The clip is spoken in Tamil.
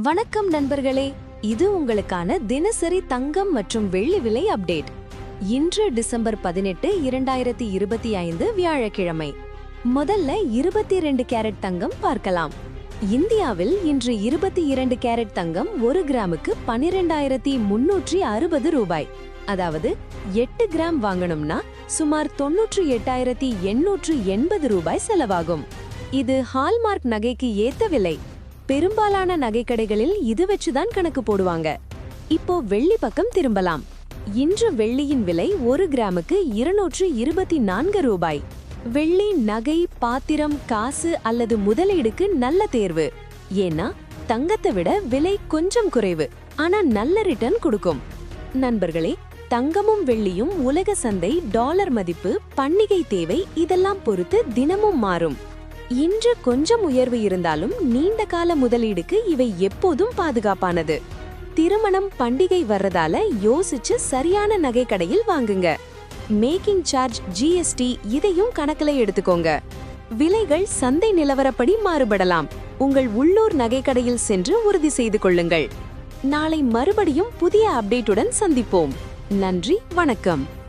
வணக்கம் நண்பர்களே, இது உங்களுக்கான தினசரி தங்கம் மற்றும் வெள்ளி விலை அப்டேட். இன்று டிசம்பர் 18, 2025 வியாழக்கிழமை. முதல்ல 22 கேரட் தங்கம் பார்க்கலாம். இந்தியாவில் இன்று 22 கேரட் தங்கம் 1 கிராமுக்கு 12,360 ரூபாய். அதாவது 8 கிராம் வாங்கணும்னா சுமார் 98,880 ரூபாய் செலவாகும். இது ஹால்மார்க் நகைக்கு ஏத்த விலை. பெரும்பாலான நகைக்கடைகளில் இது வச்சுதான் கணக்கு போடுவாங்க. இப்போ வெள்ளி பக்கம் திரும்பலாம். இன்று வெள்ளியின் விலை 1 கிராமுக்கு 224 ரூபாய். வெள்ளி நகை, பாத்திரம், காசு அல்லது முதலீடுக்கு நல்ல தேர்வு. ஏன்னா தங்கத்தை விட விலை கொஞ்சம் குறைவு, ஆனா நல்ல ரிட்டர்ன் கொடுக்கும். நண்பர்களே, தங்கமும் வெள்ளியும் உலக சந்தை, டாலர் மதிப்பு, பண்டிகை தேவை இதெல்லாம் பொறுத்து தினமும் மாறும். இன்று கொஞ்சம் உயர்வு இருந்தாலும் நீண்ட கால முதலீடுக்கு இவை எப்போதும் பாதுகாப்பானது. திருமணம், பண்டிகை வர்றதால யோசிச்சு சரியான நகை கடையில் வாங்குங்க. மேக்கிங் சார்ஜ், ஜிஎஸ்டி இதையும் கணக்குல எடுத்துக்கோங்க. விலைகள் சந்தை நிலவரப்படி மாறுபடலாம். உங்கள் உள்ளூர் நகைக்கடையில் சென்று உறுதி செய்து கொள்ளுங்கள். நாளை மறுபடியும் புதிய அப்டேட்டுடன் சந்திப்போம். நன்றி, வணக்கம்.